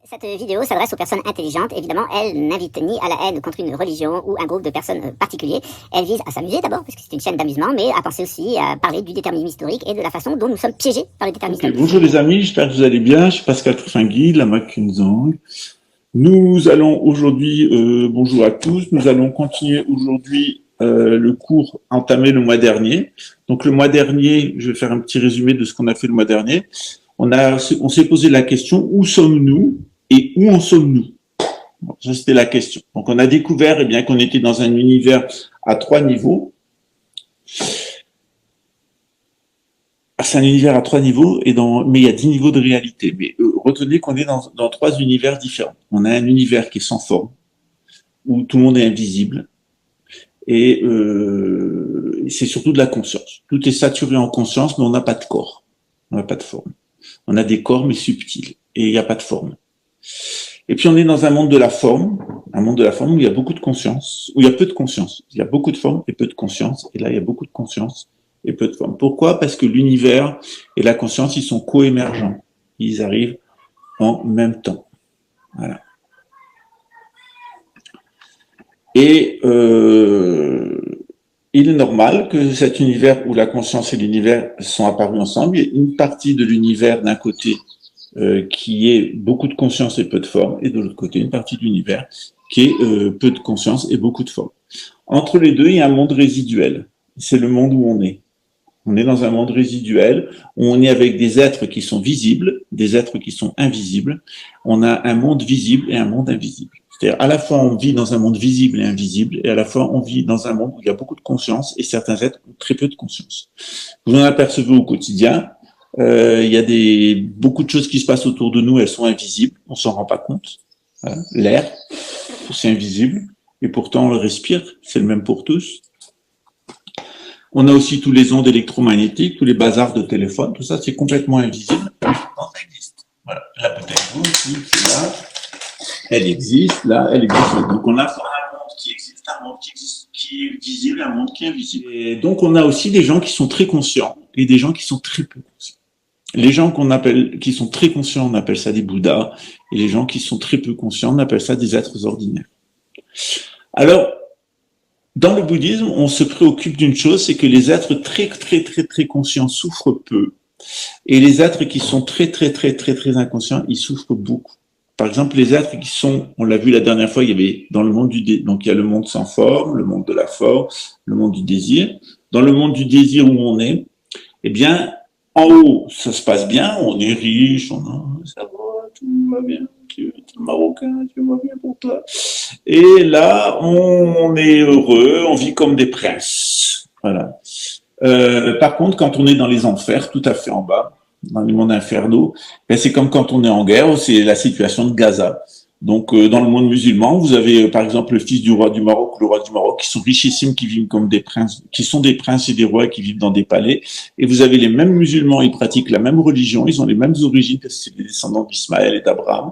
Cette vidéo s'adresse aux personnes intelligentes. Évidemment, elle n'invite ni à la haine contre une religion ou un groupe de personnes particulier. Elle vise à s'amuser d'abord, puisque c'est une chaîne d'amusement, mais à penser aussi à parler du déterminisme historique et de la façon dont nous sommes piégés par le déterminisme. Okay, bonjour les amis, j'espère que vous allez bien. Je suis Pascal Tringuy, la Macunzang. Nous allons aujourd'hui, bonjour à tous, nous allons continuer aujourd'hui le cours entamé le mois dernier. Donc le mois dernier, je vais faire un petit résumé de ce qu'on a fait le mois dernier. On s'est posé la question, où sommes-nous et où en sommes-nous? Bon, ça c'était la question. Donc on a découvert bien qu'on était dans un univers à 3 niveaux. C'est un univers à 3 niveaux, mais il y a 10 niveaux de réalité. Mais retenez qu'on est dans 3 univers différents. On a un univers qui est sans forme, où tout le monde est invisible, et c'est surtout de la conscience. Tout est saturé en conscience, mais on n'a pas de corps, on n'a pas de forme. On a des corps, mais subtils, et il n'y a pas de forme. Et puis on est dans un monde de la forme où il y a beaucoup de conscience, où il y a peu de conscience. Il y a beaucoup de forme et peu de conscience, et là il y a beaucoup de conscience et peu de forme. Pourquoi? Parce que l'univers et la conscience, ils sont co-émergents. Ils arrivent en même temps. Voilà. Et il est normal que cet univers où la conscience et l'univers sont apparus ensemble, il y a une partie de l'univers d'un côté qui est beaucoup de conscience et peu de forme, et de l'autre côté, une partie de l'univers qui est peu de conscience et beaucoup de forme. Entre les deux, il y a un monde résiduel. C'est le monde où on est. On est dans un monde résiduel, où on est avec des êtres qui sont visibles, des êtres qui sont invisibles. On a un monde visible et un monde invisible. C'est-à-dire, à la fois, on vit dans un monde visible et invisible, et à la fois, on vit dans un monde où il y a beaucoup de conscience, et certains êtres ont très peu de conscience. Vous en apercevez au quotidien. Il y a beaucoup de choses qui se passent autour de nous, elles sont invisibles, on s'en rend pas compte. Voilà. L'air, c'est invisible, et pourtant on le respire, c'est le même pour tous. On a aussi tous les ondes électromagnétiques, tous les bazars de téléphone, tout ça c'est complètement invisible. Ça existe. Voilà. La bouteille d'eau ici, c'est là, elle existe, là, elle existe. Donc on a un monde qui existe, un monde qui est visible, un monde qui est invisible. Et donc on a aussi des gens qui sont très conscients et des gens qui sont très peu conscients. Les gens qui sont très conscients, on appelle ça des Bouddhas, et les gens qui sont très peu conscients, on appelle ça des êtres ordinaires. Alors, dans le bouddhisme, on se préoccupe d'une chose, c'est que les êtres très conscients souffrent peu, et les êtres qui sont très inconscients, ils souffrent beaucoup. Par exemple, les êtres qui sont, on l'a vu la dernière fois, il y avait dans le monde donc il y a le monde sans forme, le monde de la forme, le monde du désir. Dans le monde du désir où on est, eh bien, en haut, ça se passe bien, on est riche, ça va, tout va bien, tu es marocain, tu vas bien pour toi. Et là, on est heureux, on vit comme des princes. Voilà. Par contre, quand on est dans les enfers, tout à fait en bas, dans les mondes infernaux, ben c'est comme quand on est en guerre, c'est la situation de Gaza. Donc, dans le monde musulman, vous avez, par exemple, le fils du roi du Maroc ou le roi du Maroc, qui sont richissimes, qui vivent comme des princes, qui sont des princes et des rois, qui vivent dans des palais. Et vous avez les mêmes musulmans, ils pratiquent la même religion, ils ont les mêmes origines, parce que c'est les descendants d'Ismaël et d'Abraham.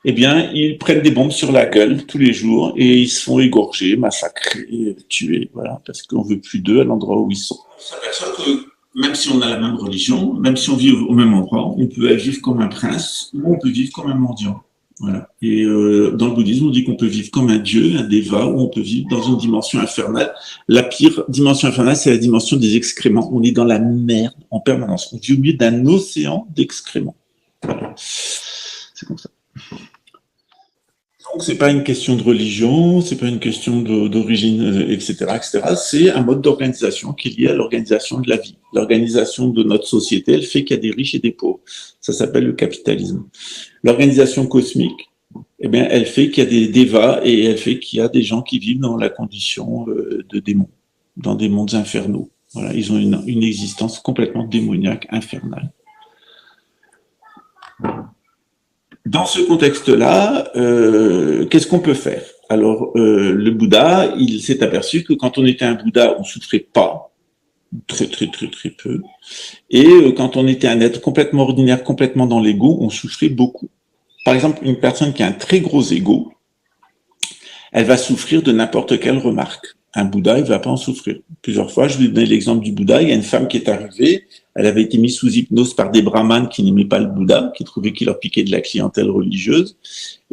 Eh bien, ils prennent des bombes sur la gueule tous les jours et ils se font égorger, massacrer, tuer, voilà, parce qu'on veut plus d'eux à l'endroit où ils sont. On s'aperçoit que même si on a la même religion, même si on vit au même endroit, on peut vivre comme un prince ou on peut vivre comme un mendiant. Voilà. Et dans le bouddhisme, on dit qu'on peut vivre comme un dieu, un déva, ou on peut vivre dans une dimension infernale. La pire dimension infernale, c'est la dimension des excréments. On est dans la merde en permanence. On vit au milieu d'un océan d'excréments. Voilà. C'est comme ça. Donc, c'est pas une question de religion, c'est pas une question d'origine, etc., etc. C'est un mode d'organisation qui est lié à l'organisation de la vie. L'organisation de notre société, elle fait qu'il y a des riches et des pauvres. Ça s'appelle le capitalisme. L'organisation cosmique, eh bien, elle fait qu'il y a des dévas et elle fait qu'il y a des gens qui vivent dans la condition de démons, dans des mondes infernaux. Voilà, ils ont une existence complètement démoniaque, infernale. Dans ce contexte-là, qu'est-ce qu'on peut faire? Alors, le Bouddha, il s'est aperçu que quand on était un Bouddha, on souffrait pas, très peu, et quand on était un être complètement ordinaire, complètement dans l'ego, on souffrait beaucoup. Par exemple, une personne qui a un très gros ego, elle va souffrir de n'importe quelle remarque. Un Bouddha, il va pas en souffrir. Plusieurs fois, je lui ai donné l'exemple du Bouddha. Il y a une femme qui est arrivée, elle avait été mise sous hypnose par des brahmanes qui n'aimaient pas le Bouddha, qui trouvaient qu'il leur piquait de la clientèle religieuse.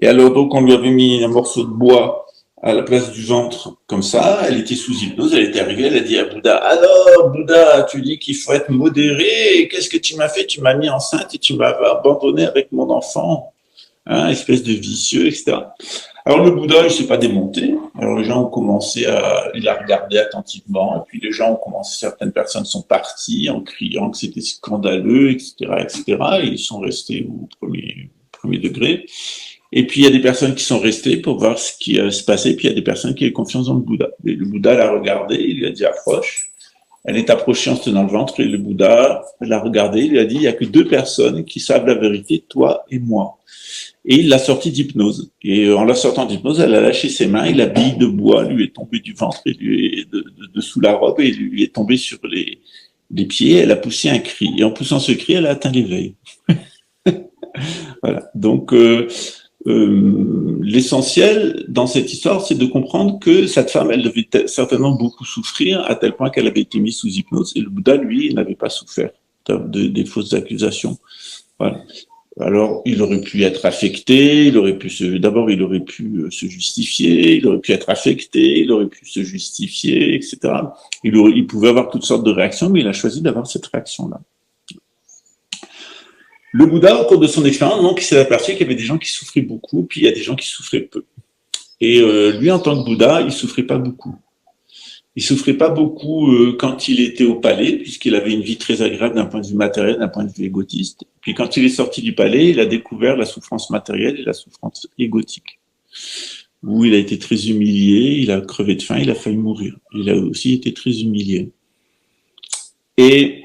Et alors donc, on lui avait mis un morceau de bois à la place du ventre, comme ça. Elle était sous hypnose, elle était arrivée, elle a dit à Bouddha, alors Bouddha, tu dis qu'il faut être modéré, qu'est-ce que tu m'as fait? Tu m'as mis enceinte et tu m'as abandonné avec mon enfant. Hein, espèce de vicieux, etc. Alors le Bouddha, il s'est pas démonté. Alors les gens ont commencé il a regardé attentivement, et puis les gens ont commencé, certaines personnes sont parties en criant que c'était scandaleux, etc., etc., et ils sont restés au premier degré. Et puis il y a des personnes qui sont restées pour voir ce qui se passait, puis il y a des personnes qui avaient confiance dans le Bouddha. Et le Bouddha l'a regardé, il lui a dit approche. Elle est approchée en se tenant le ventre, et le Bouddha l'a regardé, il lui a dit il y a que deux personnes qui savent la vérité, toi et moi. Et il l'a sortie d'hypnose. Et en la sortant d'hypnose, elle a lâché ses mains et la bille de bois lui est tombée du ventre et lui est de sous la robe et lui est tombée sur les pieds. Elle a poussé un cri. Et en poussant ce cri, elle a atteint l'éveil. Voilà. Donc, l'essentiel dans cette histoire, c'est de comprendre que cette femme, elle devait certainement beaucoup souffrir à tel point qu'elle avait été mise sous hypnose. Et le Bouddha, lui, n'avait pas souffert des fausses accusations. Voilà. Alors, il aurait pu être affecté, il aurait pu se justifier, il aurait pu être affecté, il aurait pu se justifier, etc. Il pouvait avoir toutes sortes de réactions, mais il a choisi d'avoir cette réaction-là. Le Bouddha, au cours de son expérience, donc, il s'est aperçu qu'il y avait des gens qui souffraient beaucoup, puis il y a des gens qui souffraient peu. Et lui, en tant que Bouddha, il souffrait pas beaucoup. Il souffrait pas beaucoup quand il était au palais, puisqu'il avait une vie très agréable d'un point de vue matériel, d'un point de vue égotiste. Puis quand il est sorti du palais, il a découvert la souffrance matérielle et la souffrance égotique, où il a été très humilié, il a crevé de faim, il a failli mourir. Il a aussi été très humilié. Et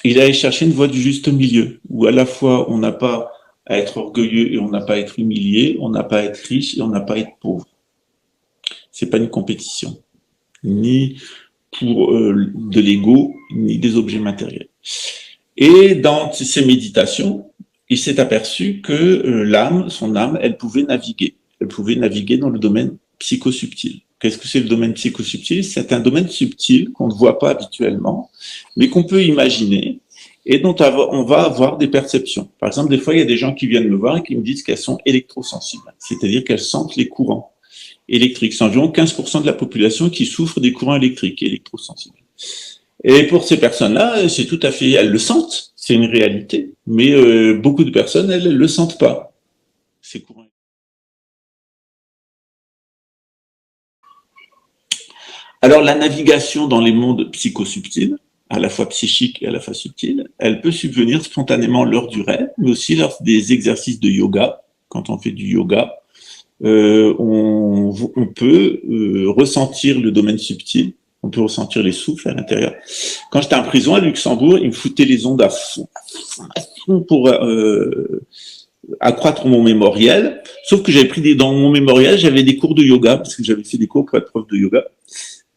il a cherché une voie du juste milieu, où à la fois on n'a pas à être orgueilleux et on n'a pas à être humilié, on n'a pas à être riche et on n'a pas à être pauvre. C'est pas une compétition, ni pour de l'ego, ni des objets matériels. Et dans ces méditations, il s'est aperçu que l'âme, son âme, elle pouvait naviguer. Elle pouvait naviguer dans le domaine psychosubtil. Qu'est-ce que c'est le domaine psychosubtil? C'est un domaine subtil qu'on ne voit pas habituellement, mais qu'on peut imaginer et dont on va avoir des perceptions. Par exemple, des fois, il y a des gens qui viennent me voir et qui me disent qu'elles sont électrosensibles, c'est-à-dire qu'elles sentent les courants électriques. C'est environ 15% de la population qui souffre des courants électriques, électrosensibles. Et pour ces personnes-là, c'est tout à fait, elles le sentent, c'est une réalité, mais beaucoup de personnes, elles le sentent pas, ces courants. Alors la navigation dans les mondes psychosubtils, à la fois psychiques et à la fois subtils, elle peut subvenir spontanément lors du rêve, mais aussi lors des exercices de yoga. Quand on fait du yoga, on peut ressentir le domaine subtil, on peut ressentir les souffles à l'intérieur. Quand j'étais en prison à Luxembourg, ils me foutaient les ondes à fond pour accroître mon mémoriel. Sauf que j'avais pris dans mon mémoriel, j'avais des cours de yoga, parce que j'avais fait des cours pour être prof de yoga.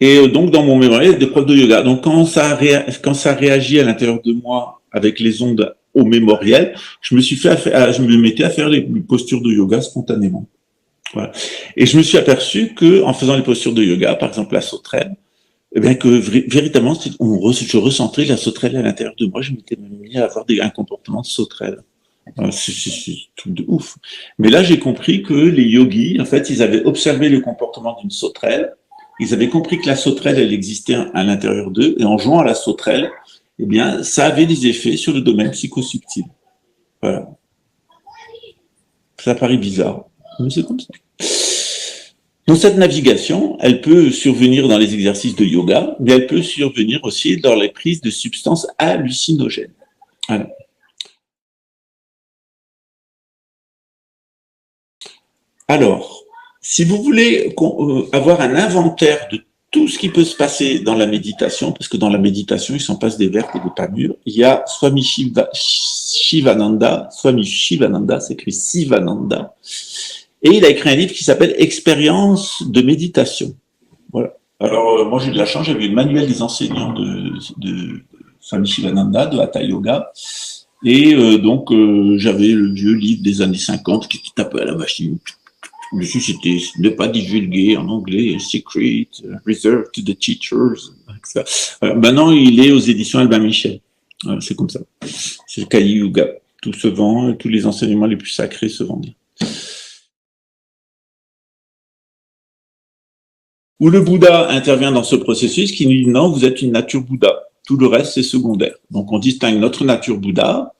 Et donc, dans mon mémoriel, des profs de yoga. Donc, quand ça réagit à l'intérieur de moi avec les ondes au mémoriel, je me mettais à faire les postures de yoga spontanément. Voilà. Et je me suis aperçu que, en faisant les postures de yoga, par exemple la sauterelle, eh bien que véritablement, je ressentais la sauterelle à l'intérieur de moi. Je m'étais même mis à avoir un comportement de sauterelle. C'est tout de ouf. Mais là, j'ai compris que les yogis, en fait, ils avaient observé le comportement d'une sauterelle. Ils avaient compris que la sauterelle, elle existait à l'intérieur d'eux, et en jouant à la sauterelle, eh bien, ça avait des effets sur le domaine psychosubtil. Voilà. Ça paraît bizarre, mais c'est comme ça. Donc cette navigation, elle peut survenir dans les exercices de yoga, mais elle peut survenir aussi dans les prises de substances hallucinogènes. Voilà. Alors, si vous voulez avoir un inventaire de tout ce qui peut se passer dans la méditation, parce que dans la méditation, il s'en passe des vertes et des pas mûres, il y a Swami Shivananda, c'est écrit Sivananda, et il a écrit un livre qui s'appelle Expérience de méditation. Voilà. Alors, moi, j'ai de la chance, j'avais le manuel des enseignants de Swami Shivananda, de Hatha Yoga, et donc, j'avais le vieux livre des années 50 qui était un peu à la machine. Dessus, c'était ne pas divulguer en anglais, secret, reserved to the teachers. Etc. Maintenant, il est aux éditions Albin Michel. C'est comme ça. C'est le Kali Yuga. Tout se vend, tous les enseignements les plus sacrés se vendent. Où le Bouddha intervient dans ce processus, qui nous dit non, vous êtes une nature Bouddha. Tout le reste, c'est secondaire. Donc, on distingue notre nature Bouddha,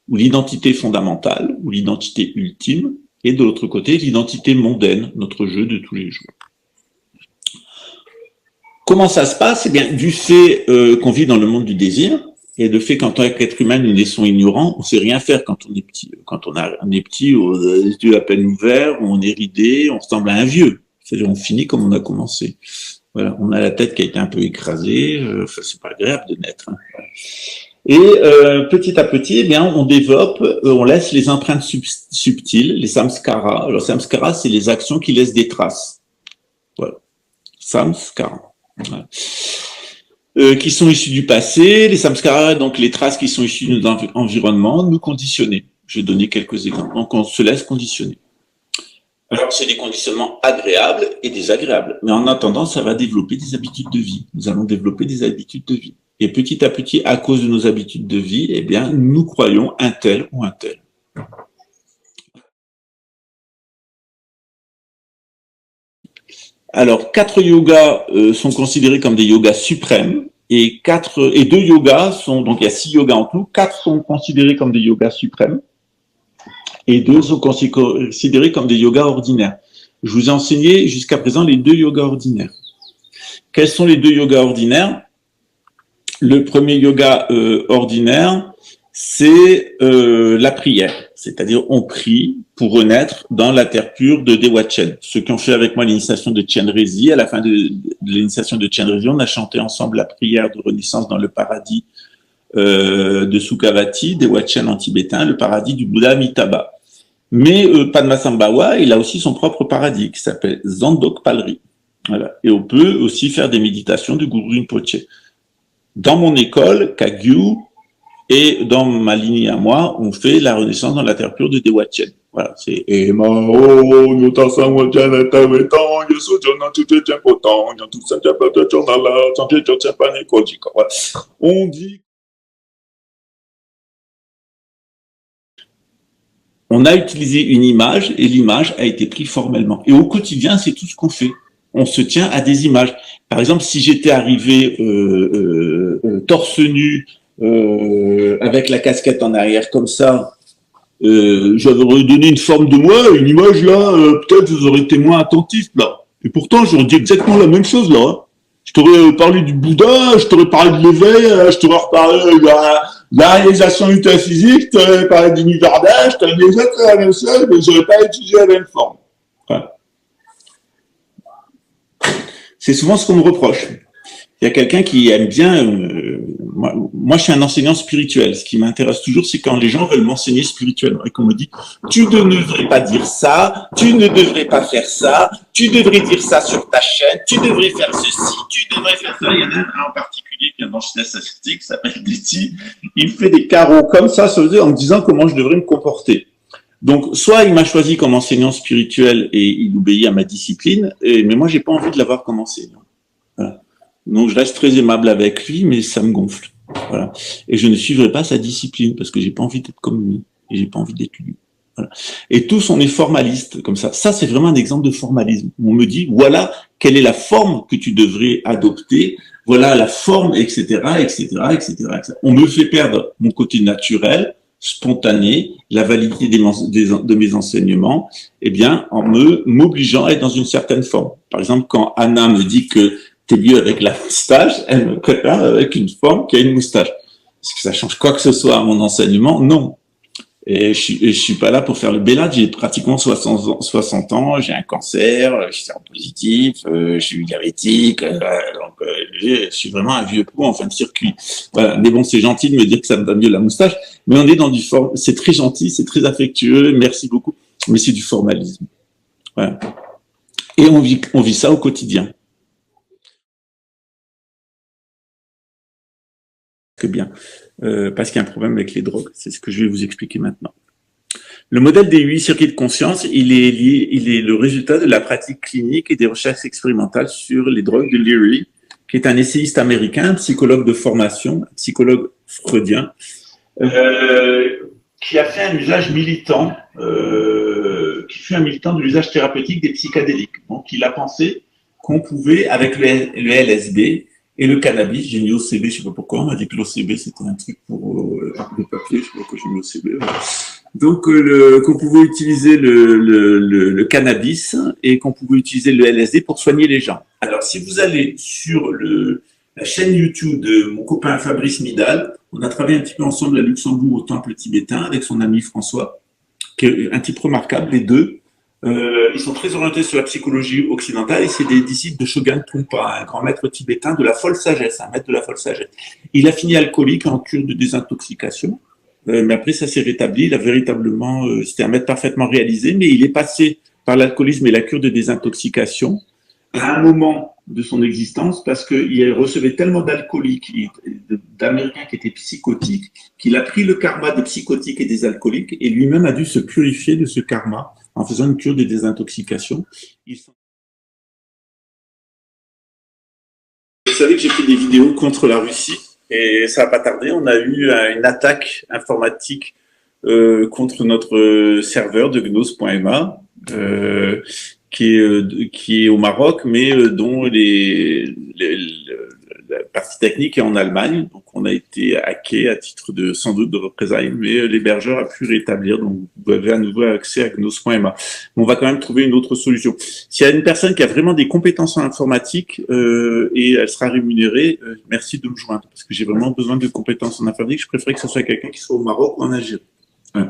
ou l'identité fondamentale, ou l'identité ultime, et de l'autre côté, l'identité mondaine, notre jeu de tous les jours. Comment ça se passe? Eh bien, du fait qu'on vit dans le monde du désir, et de fait qu'en tant qu'être humain, nous naissons ignorants, on sait rien faire quand on est petit. Quand on est petit, on a les yeux à peine ouverts, on est ridé, on ressemble à un vieux. C'est-à-dire, on finit comme on a commencé. Voilà, on a la tête qui a été un peu écrasée. C'est pas agréable de naître. Hein. Et petit à petit, eh bien, on développe, on laisse les empreintes subtiles, les samskaras. Alors, samskaras, c'est les actions qui laissent des traces. Voilà, samskaras. Voilà. Qui sont issues du passé, les samskaras, donc les traces qui sont issues de notre environnement, nous conditionner. Je vais donner quelques exemples. Donc, on se laisse conditionner. Alors, c'est des conditionnements agréables et désagréables. Mais en attendant, ça va développer des habitudes de vie. Nous allons développer des habitudes de vie. Et petit à petit, à cause de nos habitudes de vie, eh bien, nous croyons un tel ou un tel. Alors, 4 yogas sont considérés comme des yogas suprêmes. Et 2 yogas sont, donc il y a 6 yogas en tout, 4 sont considérés comme des yogas suprêmes. Et 2 sont considérés comme des yogas ordinaires. Je vous ai enseigné jusqu'à présent les 2 yogas ordinaires. Quels sont les 2 yogas ordinaires? Le premier yoga ordinaire, c'est la prière. C'est-à-dire, on prie pour renaître dans la terre pure de Dewachen. Ceux qui ont fait avec moi l'initiation de Chenrezi, à la fin de l'initiation de Chenrezi, on a chanté ensemble la prière de renaissance dans le paradis de Sukhavati, Dewachen en tibétain, le paradis du Bouddha Amitabha. Mais Padmasambhava, il a aussi son propre paradis qui s'appelle Zandok Palri. Voilà. Et on peut aussi faire des méditations du Guru Rinpoche. Dans mon école, Kagyu, et dans ma lignée à moi, on fait la renaissance dans la terre pure de Dewachen. Voilà, c'est on dit. On a utilisé une image et l'image a été prise formellement. Et au quotidien, c'est tout ce qu'on fait. On se tient à des images. Par exemple, si j'étais arrivé torse nu, avec la casquette en arrière comme ça, j'aurais donné une forme de moi, une image là, peut-être vous aurez été moins attentif là. Et pourtant, j'aurais dit exactement la même chose là. Hein. Je t'aurais parlé du Bouddha, je t'aurais parlé de l'éveil, je t'aurais reparlé de la réalisation physique, je t'aurais parlé d'univers d'âge, je t'aurais dit exactement la même chose, mais j'aurais pas utilisé la même forme. Voilà. C'est souvent ce qu'on me reproche. Il y a quelqu'un qui aime bien. Moi, je suis un enseignant spirituel. Ce qui m'intéresse toujours, c'est quand les gens veulent m'enseigner spirituellement et qu'on me dit tu ne devrais pas dire ça, tu ne devrais pas faire ça, tu devrais dire ça sur ta chaîne, tu devrais faire ceci, tu devrais faire ça. Il y en a un en particulier qui est dans Jeunesse Ascetique, qui s'appelle Diti. Il fait des carreaux comme ça sur en me disant comment je devrais me comporter. Donc, soit il m'a choisi comme enseignant spirituel et il obéit à ma discipline, mais moi, j'ai pas envie de l'avoir comme enseignant. Voilà. Donc, je reste très aimable avec lui, mais ça me gonfle. Voilà. Et je ne suivrai pas sa discipline parce que j'ai pas envie d'être comme lui et j'ai pas envie d'être lui. Voilà. Et tous, on est formaliste comme ça. Ça, c'est vraiment un exemple de formalisme. On me dit, voilà, quelle est la forme que tu devrais adopter. Voilà la forme, etc., etc., etc., etc. On me fait perdre mon côté naturel, spontané, la validité de mes enseignements, eh bien, en m'obligeant à être dans une certaine forme. Par exemple, quand Anna me dit que t'es mieux avec la moustache, elle me prépare avec une forme qui a une moustache. Est-ce que ça change quoi que ce soit à mon enseignement? Non. Et je suis pas là pour faire le bélade, j'ai pratiquement 60 ans, j'ai un cancer, je suis positif, je suis diabétique, donc je suis vraiment un vieux pou en fin de circuit. Voilà. Mais bon, c'est gentil de me dire que ça me va mieux la moustache, mais on est dans du c'est très gentil, c'est très affectueux, merci beaucoup, mais c'est du formalisme. Voilà. Et on vit ça au quotidien. Que bien, parce qu'il y a un problème avec les drogues, c'est ce que je vais vous expliquer maintenant. Le modèle des 8 circuits de conscience, il est le résultat de la pratique clinique et des recherches expérimentales sur les drogues de Leary, qui est un essayiste américain, un psychologue de formation, un psychologue freudien, qui a fait un usage militant, qui fut un militant de l'usage thérapeutique des psychédéliques. Donc, il a pensé qu'on pouvait, avec le LSD et le cannabis, j'ai mis OCB, je sais pas pourquoi, on m'a dit que l'OCB c'était un truc pour le papier, je sais pas pourquoi j'ai mis OCB. Donc, qu'on pouvait utiliser le cannabis et qu'on pouvait utiliser le LSD pour soigner les gens. Alors, si vous allez sur la chaîne YouTube de mon copain Fabrice Midal, on a travaillé un petit peu ensemble à Luxembourg au temple tibétain avec son ami François, qui est un type remarquable, les deux. Ils sont très orientés sur la psychologie occidentale et c'est des disciples de Shogun Trungpa, un grand maître tibétain de la folle sagesse, un maître de la folle sagesse. Il a fini alcoolique en cure de désintoxication, mais après ça s'est rétabli. Il a véritablement, c'était un maître parfaitement réalisé, mais il est passé par l'alcoolisme et la cure de désintoxication à un moment de son existence parce qu'il recevait tellement d'alcooliques, d'Américains qui étaient psychotiques, qu'il a pris le karma des psychotiques et des alcooliques et lui-même a dû se purifier de ce karma en faisant une cure de désintoxication. Vous savez que j'ai fait des vidéos contre la Russie et ça n'a pas tardé. On a eu une attaque informatique contre notre serveur de gnos.ma qui est au Maroc, mais dont la partie technique est en Allemagne. Donc, on a été hacké à titre de, sans doute, de représailles, mais l'hébergeur a pu rétablir. Donc, vous avez à nouveau accès à gnos.ma. Mais on va quand même trouver une autre solution. S'il y a une personne qui a vraiment des compétences en informatique et elle sera rémunérée, merci de me joindre, parce que j'ai vraiment besoin de compétences en informatique. Je préférerais que ce soit quelqu'un qui soit au Maroc ou en Algérie. Ouais.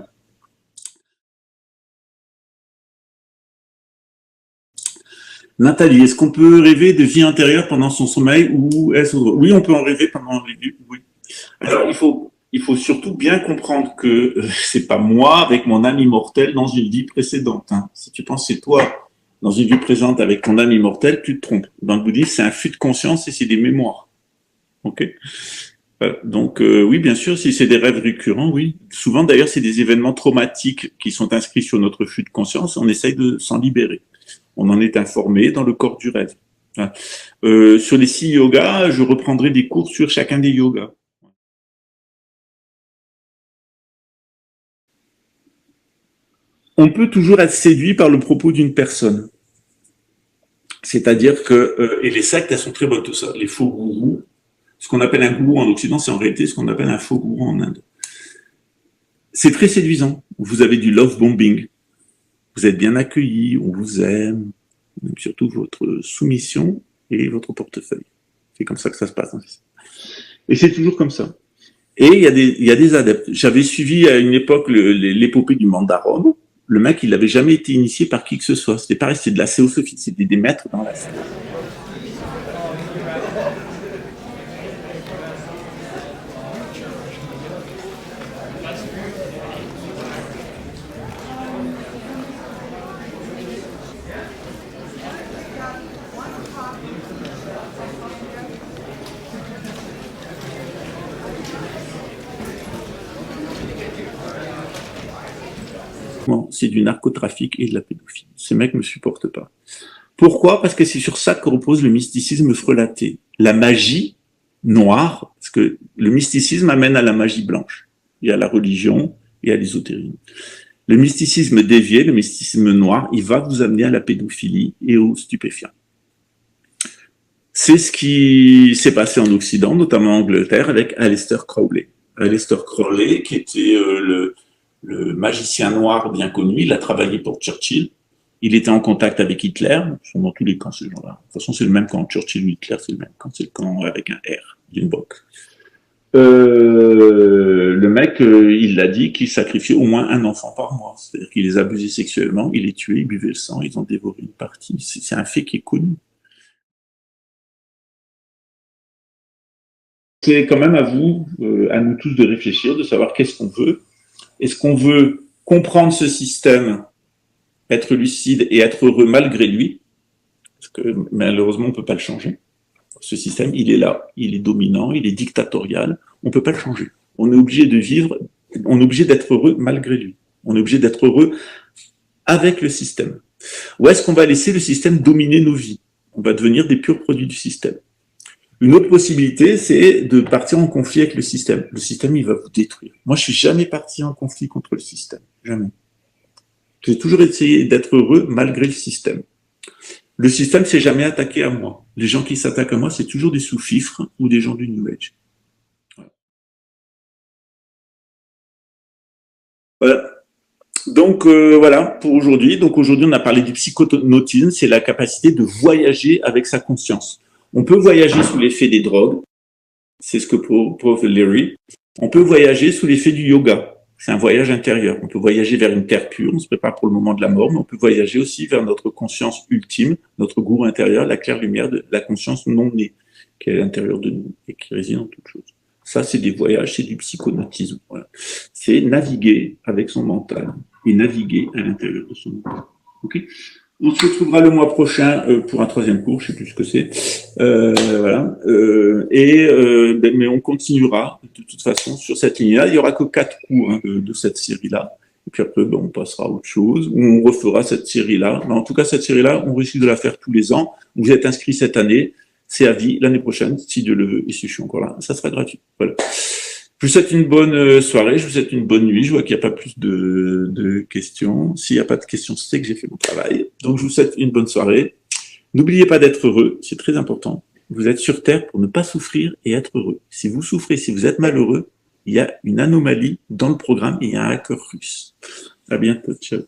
Nathalie, est-ce qu'on peut rêver de vie intérieure pendant son sommeil ou est-ce... Oui, on peut en rêver pendant les nuits, oui. Alors, il faut surtout bien comprendre que c'est pas moi avec mon âme immortelle dans une vie précédente. Hein. Si tu penses que c'est toi dans une vie présente avec ton âme immortelle, tu te trompes. Dans le bouddhisme, c'est un flux de conscience et c'est des mémoires. Ok. Donc oui, bien sûr, si c'est des rêves récurrents, oui. Souvent, d'ailleurs, c'est des événements traumatiques qui sont inscrits sur notre flux de conscience. On essaye de s'en libérer. On en est informé dans le corps du rêve. Sur les 6 yogas, je reprendrai des cours sur chacun des yogas. On peut toujours être séduit par le propos d'une personne. C'est-à-dire que, et les sectes, elles sont très bonnes tout ça, les faux gourous. Ce qu'on appelle un gourou en Occident, c'est en réalité ce qu'on appelle un faux gourou en Inde. C'est très séduisant. Vous avez du love bombing. Vous êtes bien accueilli, on vous aime, on aime surtout votre soumission et votre portefeuille. C'est comme ça que ça se passe. Et c'est toujours comme ça. Et il y a des adeptes. J'avais suivi à une époque l'épopée du Mandarom. Le mec, il n'avait jamais été initié par qui que ce soit. C'était pareil, c'était de la théosophie, c'était des maîtres dans la salle. C'est du narcotrafic et de la pédophilie. Ces mecs me supportent pas. Pourquoi? Parce que c'est sur ça que repose le mysticisme frelaté. La magie noire, parce que le mysticisme amène à la magie blanche. Il y a la religion et à l'ésotérisme. Le mysticisme dévié, le mysticisme noir, il va vous amener à la pédophilie et aux stupéfiants. C'est ce qui s'est passé en Occident, notamment en Angleterre, avec Aleister Crowley. Aleister Crowley, qui était le magicien noir bien connu, il a travaillé pour Churchill, il était en contact avec Hitler, sont dans tous les camps ces gens-là. De toute façon, c'est le même camp, Churchill ou Hitler, c'est le même camp, c'est le camp avec un R, d'une boque. Le mec, il l'a dit qu'il sacrifiait au moins un enfant par mois, c'est-à-dire qu'il les abusait sexuellement, il les tuait, il buvait le sang, ils ont dévoré une partie, c'est un fait qui est connu. C'est quand même à vous, à nous tous de réfléchir, de savoir qu'est-ce qu'on veut. Est-ce qu'on veut comprendre ce système, être lucide et être heureux malgré lui? Parce que malheureusement, on ne peut pas le changer. Ce système, il est là, il est dominant, il est dictatorial, on ne peut pas le changer. On est obligé de vivre, on est obligé d'être heureux malgré lui. On est obligé d'être heureux avec le système. Ou est-ce qu'on va laisser le système dominer nos vies? On va devenir des purs produits du système. Une autre possibilité, c'est de partir en conflit avec le système. Le système, il va vous détruire. Moi, je suis jamais parti en conflit contre le système. Jamais. J'ai toujours essayé d'être heureux malgré le système. Le système s'est jamais attaqué à moi. Les gens qui s'attaquent à moi, c'est toujours des sous-fifres ou des gens du New Age. Voilà. Donc voilà pour aujourd'hui. Donc aujourd'hui, on a parlé du psychonautisme, c'est la capacité de voyager avec sa conscience. On peut voyager sous l'effet des drogues, c'est ce que prouve Leary. On peut voyager sous l'effet du yoga. C'est un voyage intérieur. On peut voyager vers une terre pure, on se prépare pour le moment de la mort, mais on peut voyager aussi vers notre conscience ultime, notre gourou intérieur, la claire lumière de la conscience non née, qui est à l'intérieur de nous et qui réside en toute chose. Ça, c'est des voyages, c'est du psychonautisme. Voilà. C'est naviguer avec son mental et naviguer à l'intérieur de son mental. Okay. On se retrouvera le mois prochain pour un troisième cours, je sais plus ce que c'est. Voilà. Mais on continuera de toute façon sur cette ligne-là. Il y aura que 4 cours de cette série-là. Et puis après, on passera à autre chose. Ou on refera cette série-là. Mais en tout cas, cette série-là, on risque de la faire tous les ans. Vous êtes inscrits cette année. C'est à vie. L'année prochaine, si Dieu le veut, et si je suis encore là, ça sera gratuit. Voilà. Je vous souhaite une bonne soirée, je vous souhaite une bonne nuit. Je vois qu'il n'y a pas plus de questions. S'il n'y a pas de questions, c'est que j'ai fait mon travail. Donc, je vous souhaite une bonne soirée. N'oubliez pas d'être heureux, c'est très important. Vous êtes sur Terre pour ne pas souffrir et être heureux. Si vous souffrez, si vous êtes malheureux, il y a une anomalie dans le programme et il y a un hacker russe. À bientôt, ciao.